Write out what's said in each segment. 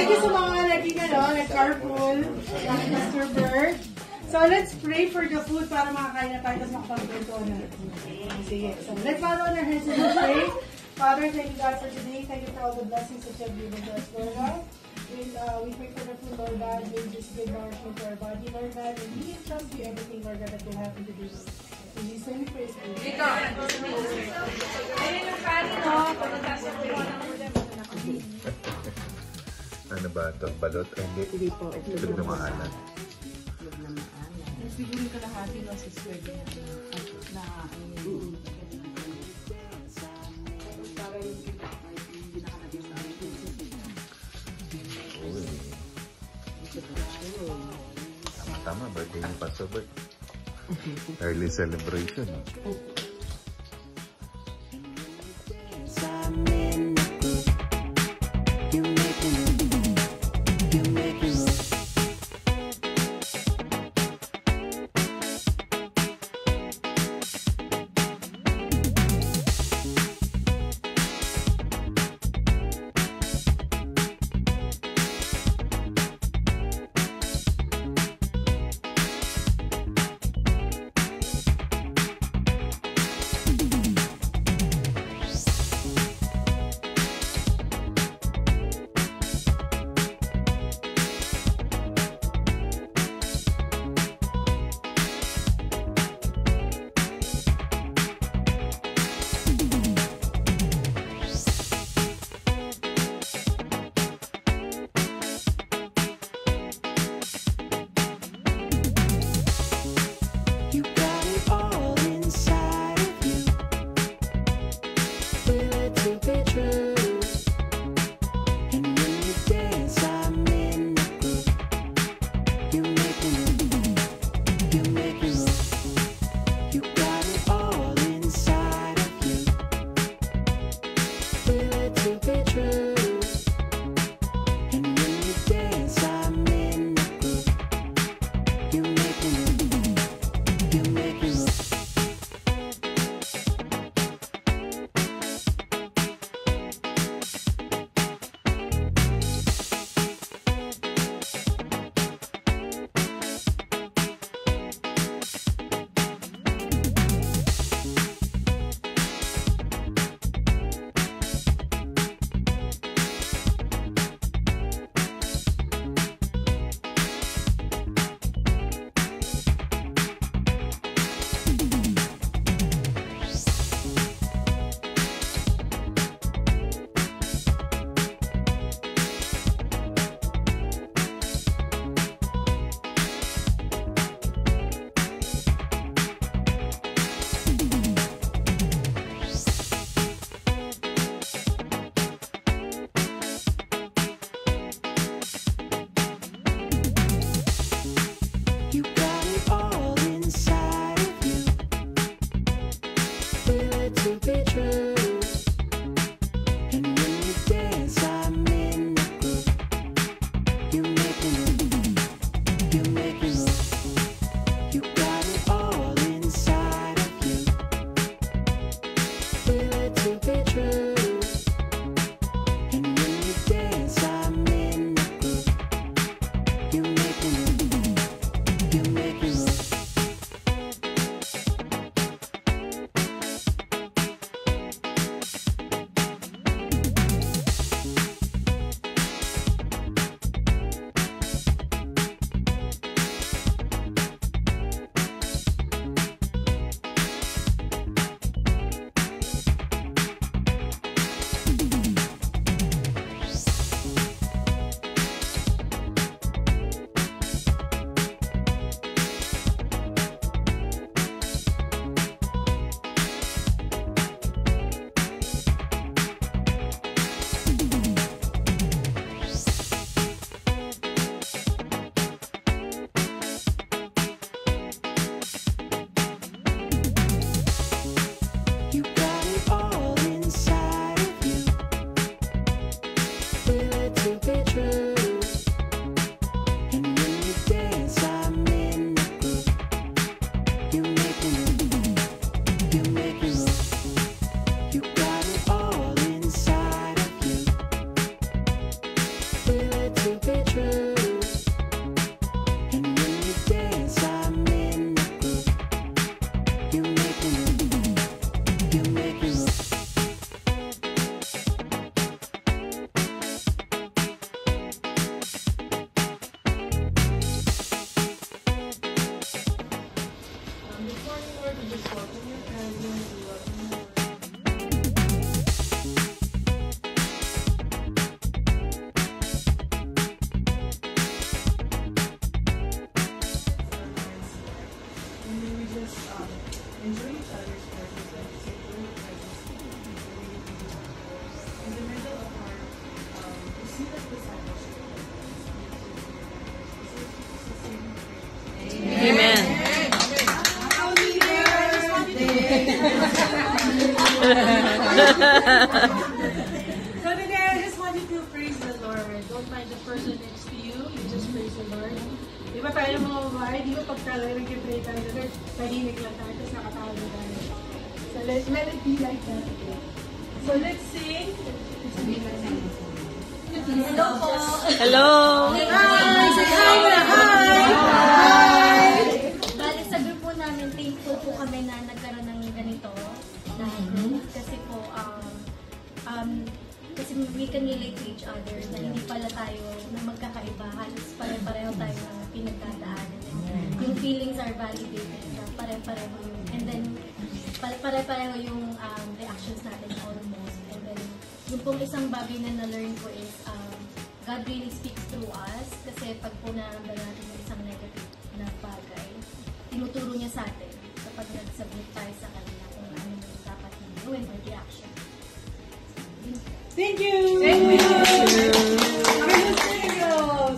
thank you sa mga nag-carpool, Mr. Bird. So let's pray for the food para makakain na tayo tapos makapag-birdo na. Sige. So let's bow down our heads and pray. Father, thank you God for today. Thank you for all the blessings that you have given to us, Lord God. We pray for the food, Lord God. We just give nourishment to our body, Lord God. And we trust you everything, Lord God, that will happen to do. In Jesus' name we pray. Dito. Ayun yung kanin, no? Pagkatasa ko yung ano ba ito? Balot? Hindi po. Ito na maalat. Siguro kalahati lang sa swede na Tama, birthday ni Pastor Bert. Early celebration. So today, I just want you to praise the Lord. Don't mind the person next to you. You just praise the Lord. Di ba tayo mga babae, di ba pag talaga nag-pray tayo, tahimik lang tayo, tapos nakatawa na tayo. So let it be like that. So let's sing. Let's be like that. Hello po. Hello! Hi! Say hi! Hi! Bale, sa grupo namin, thankful po kami na nagkaroon ng ganito na group. Kasi po, kasi we can relate to each other na hindi pala tayo na magkakaiba. Halos pare-pareho tayo na pinagdadaanan. Yung feelings are validated na pare-pareho yung, and then pare-pareho yung reactions natin almost. And then, yung pong isang bagay na na-learn ko is God really speaks through us kasi pag po naramdaman natin yung isang negative na bagay, tinuturo niya sa atin kapag nag-submit tayo sa Kanya kung ano yung dapat yung gawin or reaction. Thank you! Thank you!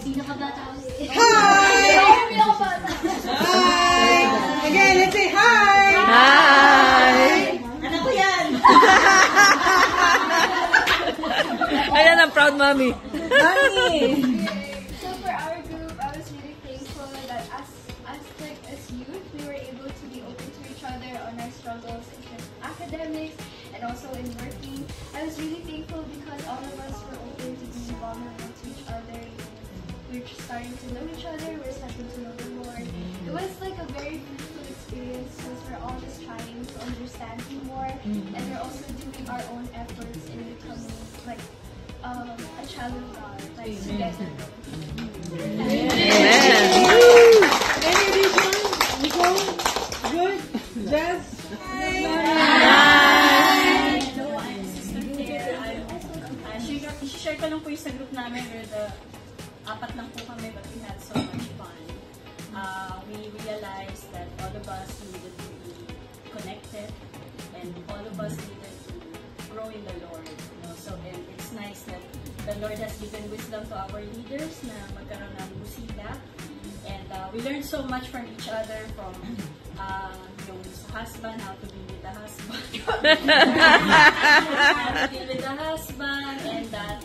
Sino ka ba tao? Hi! Hi! Again, let's say hi! Hi! Anak ko yan! Ayan ang proud mommy. So for our group, I was really thankful that as youth, we were able to be open to each other on our struggles in academics and also in working. I was really thankful because all of us were open to being vulnerable to each other. We're starting to know each other, we're starting to know the Lord. It was like a very beautiful experience because we're all just trying to understand Him more, and we're also doing our own efforts in becoming like a child of God, like together. Amen. Any addition? Nicole? Good? Jess? Hello, I'm Sister Claire. I-share ko lang po yung sa group namin where the apat lang po kami but we had so much fun. We realized that all of us needed to be connected and all of us needed to grow in the Lord. You know? So and it's nice that the Lord has given wisdom to our leaders na magkaroon ng musila. And we learned so much from each other, from yung sa husband, how to be with the husband, how to deal with the husband, and that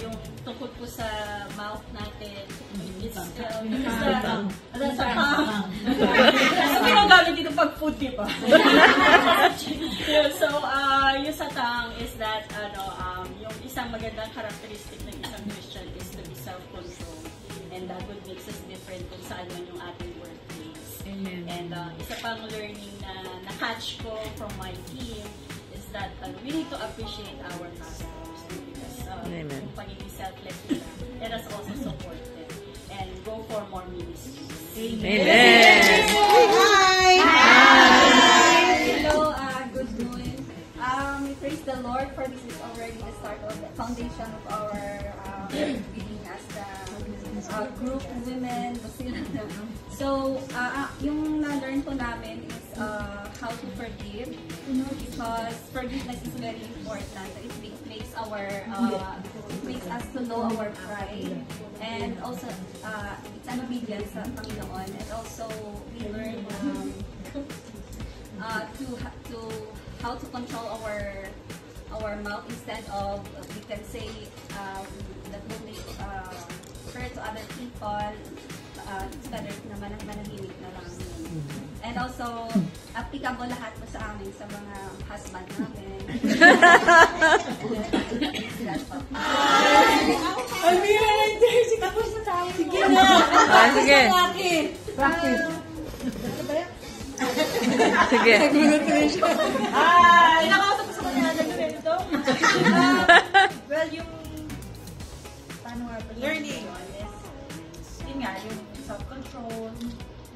yung tungkol po sa mouth natin, it's that's a tongue. Kasi ginagamit dito pag food, di ba? So, yung sa tongue is that, yung isang magandang characteristic ng isang Christian is to be self-control. And that would make us different kung saan man yung ating workplace. Amen. And isa pang learning na na-catch ko from my team is that we need to appreciate our pastors because Amen. yung pagiging selfless nila, let us also support them and go for more ministries. Amen. Hello, good noon. We praise the Lord for this is already the start of the foundation of our being as the group of women. So, yung na-learn po namin is how to forgive, because forgiveness is very important. It makes us to know our pride, and also it's an obedience sa Panginoon. And also we learn to how to control our mouth instead of we can say that will make hurt to other people. It's better na manahimik na lang. And also, applicable lahat po sa amin, sa mga husband namin. Almira, si tapos na tayo. Sige na. Sige. Practice. Sige. Nakakausap ko sa kanya na ganito. Well, yung paano nga ba? Learning. Yun nga, yung self-control,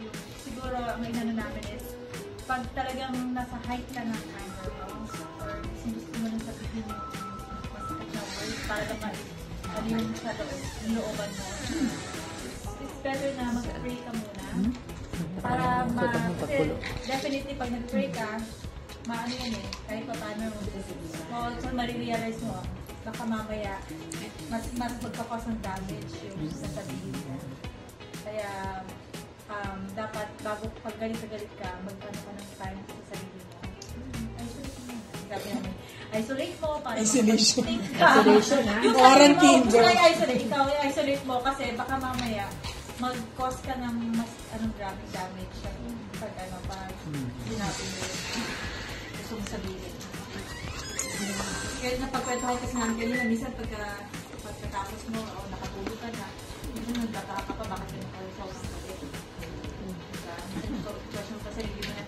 yung siguro ang inano namin is pag talagang nasa height ka ng anger mo or gusto mo nang sabihin yung masakit na word para naman ano yung sa yung looban mo. It's better na mag-pray ka muna para kasi definitely pag nag-pray ka, maano yan eh, kahit pa paano kung marirealize mo, baka mamaya mas magkakos ng damage yung sasabihin mo. Kaya dapat bago pag galit ka, magkano ka ng time sa sarili mo. Ay, sabi namin. isolate mo para Isolation. think ka. Isolation, ha? Yung Quarantine, sarili mo, girl. isolate, ikaw i-isolate mo kasi baka mamaya mag-cause ka ng mas grabing damage pag sinabi mo gusto mong sabihin. Kaya napagkwentuhan kasi namin kanina, minsan pagkatapos mo o nakatulog ka na, minsan nagtataka ka pa bakit pinakalusaw ng galit. Minsan question mo pa sarili mo na,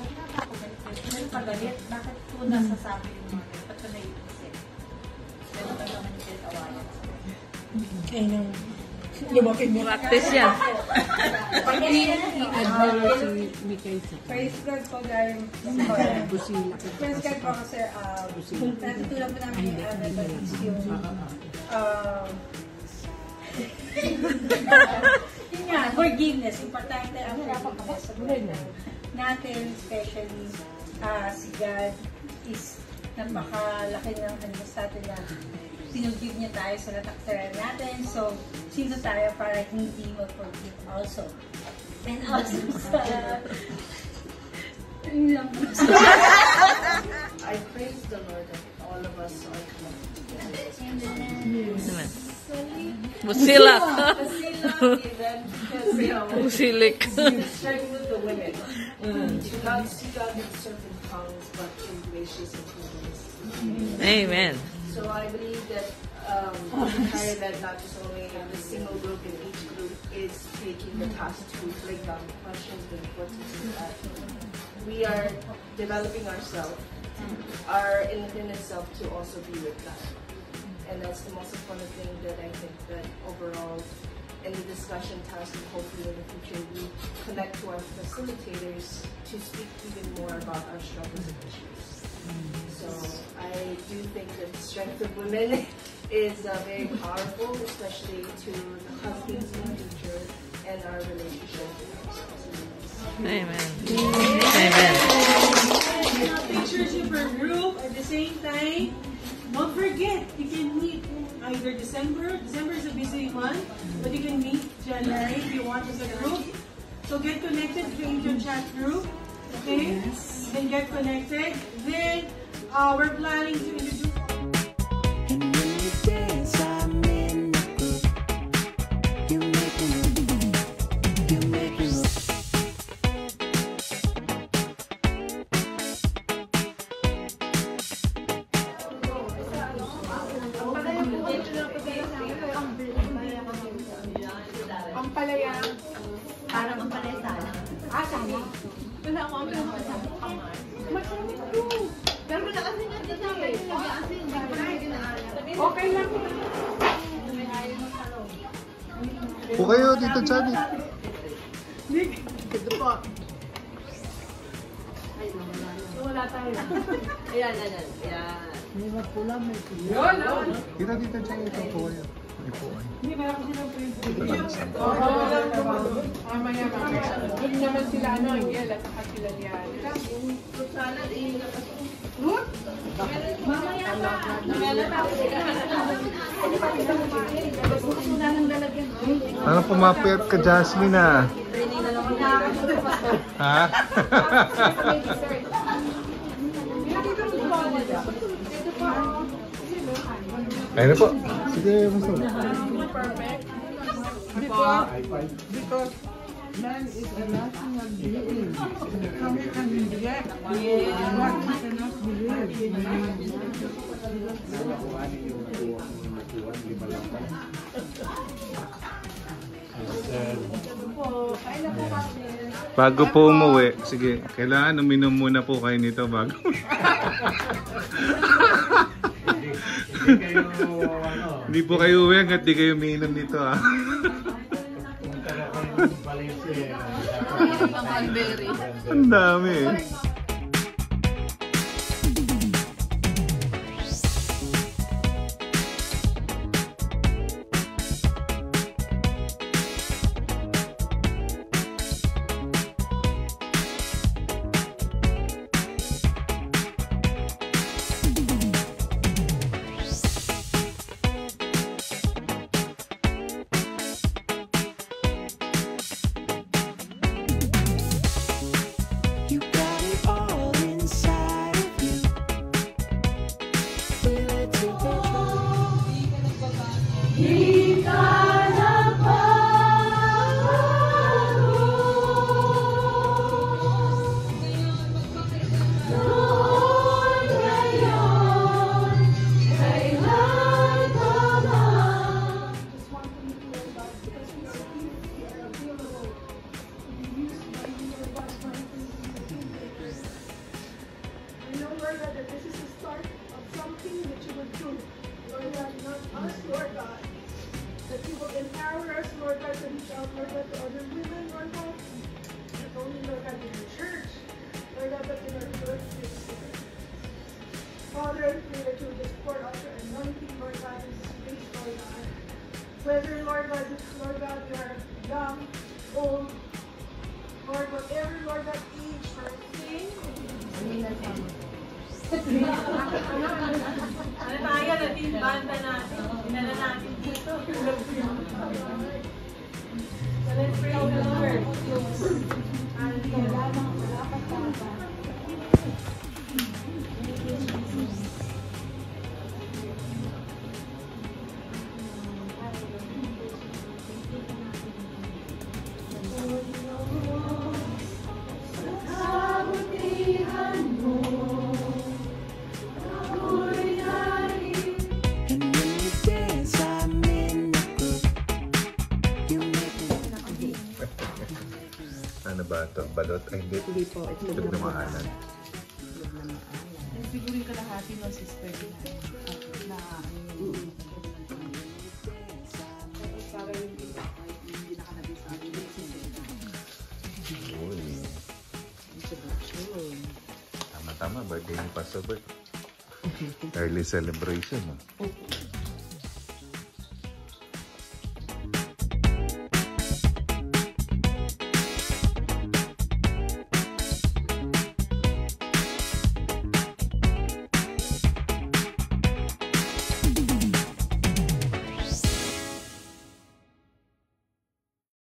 bakit na ako galit? Bakit pa galit? Bakit ko nasasabi yung mga galit? Ba't ka naiisip? Kaya naman naman yung pinag-awalan. Kaya nang lumaking mo. Practice yan. Praise God po dahil praise God po kasi natutunan po namin yung yun nga, forgiveness. Importante ang forgiveness sa buhay natin, especially si God is napakalaki ng sa atin na sinugib niya tayo sa nataktaran natin. So, sino tayo para hindi mag-forgive also? And also sa... Yun lang. I praise the Lord that all of us are connected. Amen. Busilak. Busilik. Starting with the women. Do not seek out in certain tongues, but in gracious improvements. Amen. So I believe that higher that not just only the single group in each group is taking the task to break down the questions, the importance of that. We are developing ourselves, our independent self to also be with God. And that's the most important thing that I think that overall in the discussion task and hopefully in the future we connect to our facilitators to speak even more about our struggles and issues. So I do think that the strength of women is very powerful, especially to the husbands in the future and our relationship with ourselves. Amen. Amen. Pictures you per group at the same time. Don't forget, you can meet either December. December is a busy month, but you can meet January if you want as a group. So get connected, create your chat group. Okay? Then get connected. Then we're planning to introduce. Po kayo dito, Chadi. Ito po. Wala tayo. Ayan. Dito, Chadi. Ito po kayo. Hindi, meron ko silang print. Mamaya. Huwag naman sila, Angel, at saka sila Lian. Parang pumapayat ka, Jasmine, ah. Ha? Ayun na po. Sige, Maso. Because man is a national being. Kami can reject what we cannot believe. Bago po umuwi, sige, kailangan uminom muna po kayo nito bago. Hindi po kayo uwi hanggat di kayo uminom nito, ah. Ang dami, eh. You got it Father, I pray that you would just pour out your anointing, Lord God, in this place, Lord God. Whether, Lord God, you are young, old, Lord, whatever, Lord God, age or thing. Ano tayo, natin banda natin. Inala natin dito. So let's pray to the Lord. Ano ba ito? Balot? Ay, hindi. Hindi po, itlog Itlog na na maalan. Itlog na maalan. Siguro yung kalahati ng sister na para yung hindi nakalagay sa akin. Uy. Tama-tama, birthday ni Pastor Bert. Early celebration, no?